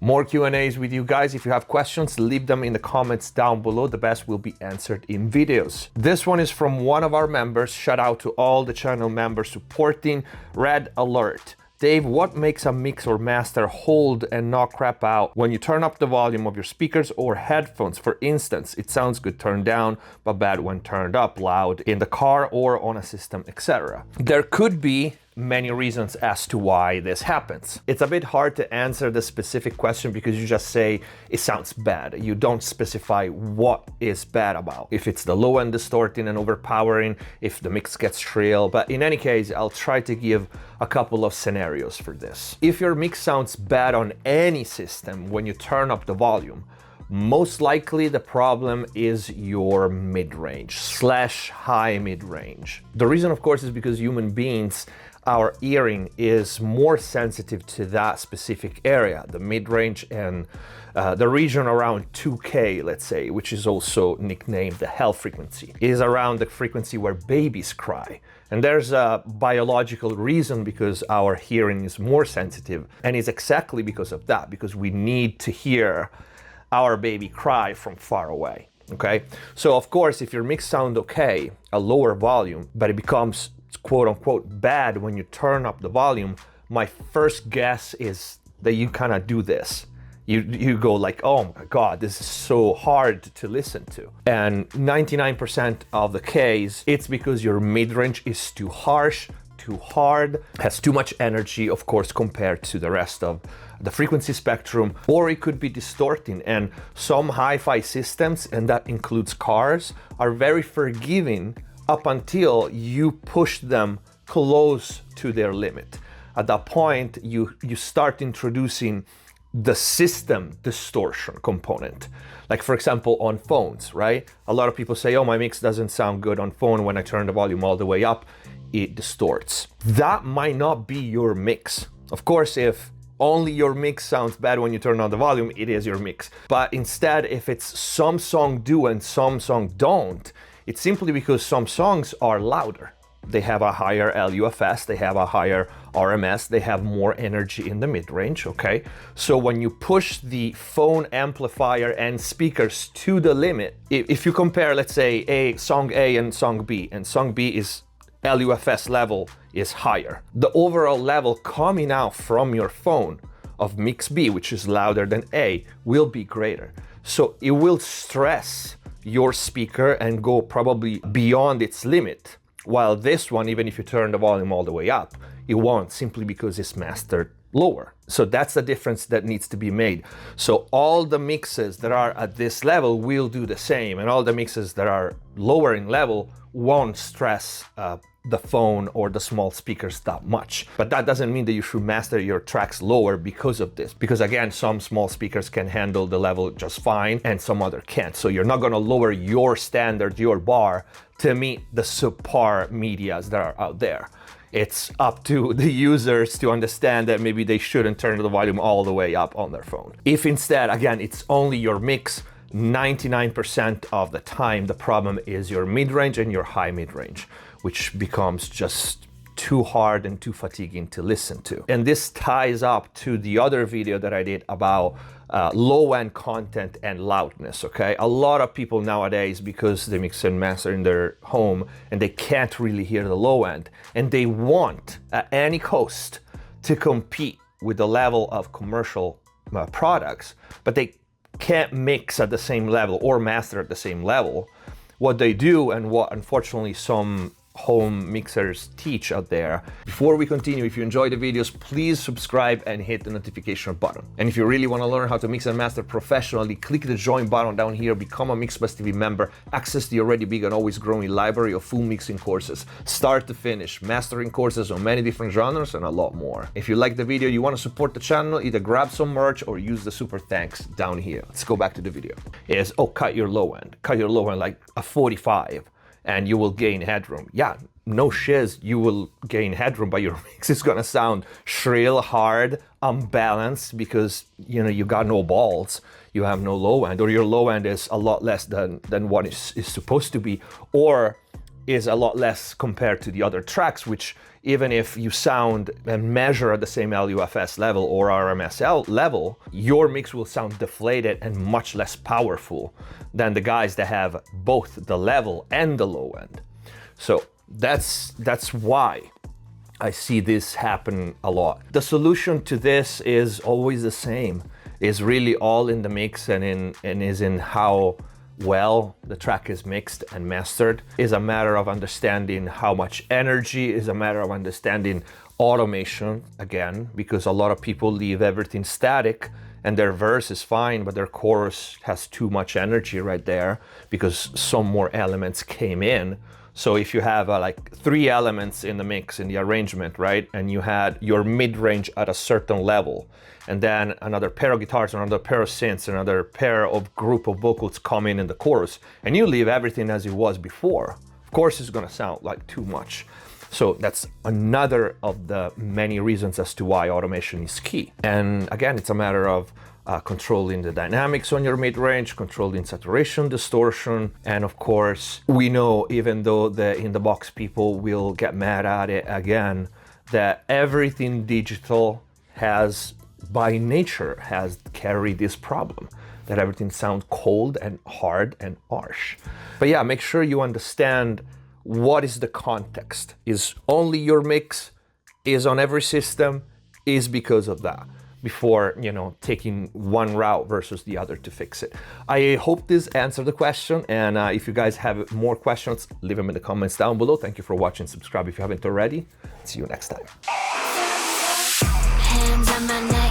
More Q&As with you guys. If you have questions, leave them in the comments down below. The best will be answered in videos. This one is from one of our members. Shout out to all the channel members supporting. Red Alert. Dave, what makes a mix or master hold and not crap out when you turn up the volume of your speakers or headphones? For instance, it sounds good turned down, but bad when turned up, loud in the car or on a system, etc. There could be many reasons as to why this happens. It's a bit hard to answer the specific question because you just say it sounds bad. You don't specify what is bad about. If it's the low end distorting and overpowering, if the mix gets shrill, but in any case, I'll try to give a couple of scenarios for this. If your mix sounds bad on any system when you turn up the volume, most likely the problem is your mid-range / high mid-range. The reason, of course, is because human beings, our hearing is more sensitive to that specific area, the mid-range and the region around 2K, let's say, which is also nicknamed the hell frequency, is around the frequency where babies cry. And there's a biological reason because our hearing is more sensitive, and it's exactly because of that, because we need to hear our baby cry from far away, okay? So of course, if your mix sound okay, a lower volume, but it becomes quote unquote bad when you turn up the volume, my first guess is that you kind of do this. You go like, oh my God, this is so hard to listen to. And 99% of the case, it's because your mid-range is too harsh, too hard, has too much energy, of course, compared to the rest of the frequency spectrum, or it could be distorting. And some hi-fi systems, and that includes cars, are very forgiving up until you push them close to their limit. At that point, you start introducing the system distortion component. Like for example, on phones, right? A lot of people say, oh, my mix doesn't sound good on phone when I turn the volume all the way up, it distorts. That might not be your mix. Of course, if only your mix sounds bad when you turn on the volume, it is your mix. But instead, if it's some song do and some song don't, it's simply because some songs are louder. They have a higher LUFS, they have a higher RMS, they have more energy in the mid-range, okay? So when you push the phone amplifier and speakers to the limit, if you compare, let's say, song A and song B is LUFS level is higher, the overall level coming out from your phone of mix B, which is louder than A, will be greater. So it will stress your speaker and go probably beyond its limit. While this one, even if you turn the volume all the way up, it won't, simply because it's mastered lower. So that's the difference that needs to be made. So all the mixes that are at this level will do the same, and all the mixes that are lower in level won't stress the phone or the small speakers that much. But that doesn't mean that you should master your tracks lower because of this. Because again, some small speakers can handle the level just fine and some other can't. So you're not gonna lower your standard, your bar, to meet the subpar medias that are out there. It's up to the users to understand that maybe they shouldn't turn the volume all the way up on their phone. If instead, again, it's only your mix, 99% of the time, the problem is your mid-range and your high mid-range, which becomes just too hard and too fatiguing to listen to. And this ties up to the other video that I did about low-end content and loudness, okay? A lot of people nowadays, because they mix and master in their home and they can't really hear the low end, and they want at any cost to compete with the level of commercial products, but they can't mix at the same level or master at the same level. What they do, and what unfortunately some home mixers teach out there. Before we continue, if you enjoy the videos, please subscribe and hit the notification button. And if you really want to learn how to mix and master professionally, click the join button down here, become a MixBus TV member, access the already big and always growing library of full mixing courses, start to finish, mastering courses on many different genres and a lot more. If you like the video, you want to support the channel, either grab some merch or use the super thanks down here. Let's go back to the video. Cut your low end like a 45. And you will gain headroom. Yeah, no shiz, you will gain headroom, but your mix is gonna sound shrill, hard, unbalanced, because you got no balls, you have no low end, or your low end is a lot less than what is supposed to be, or is a lot less compared to the other tracks, which even if you sound and measure at the same LUFS level or RMSL level, your mix will sound deflated and much less powerful than the guys that have both the level and the low end. So that's why I see this happen a lot. The solution to this is always the same, is really all in the mix and is in how well the track is mixed and mastered. Is a matter of understanding how much energy, is a matter of understanding automation again, because a lot of people leave everything static and their verse is fine, but their chorus has too much energy right there because some more elements came in. So if you have like 3 elements in the mix, in the arrangement, right? And you had your mid-range at a certain level, and then another pair of guitars, another pair of synths, another pair of group of vocals come in the chorus, and you leave everything as it was before, of course it's gonna sound like too much. So that's another of the many reasons as to why automation is key. And again, it's a matter of controlling the dynamics on your mid-range, controlling saturation, distortion, and of course, we know, even though the in-the-box people will get mad at it again, that everything digital has, by nature, has carried this problem, that everything sounds cold and hard and harsh. But yeah, make sure you understand what is the context. Is only your mix, is on every system, is because of that, before, you know, taking one route versus the other to fix it. I hope this answered the question, and if you guys have more questions, leave them in the comments down below. Thank you for watching. Subscribe if you haven't already. See you next time. Hands on my neck.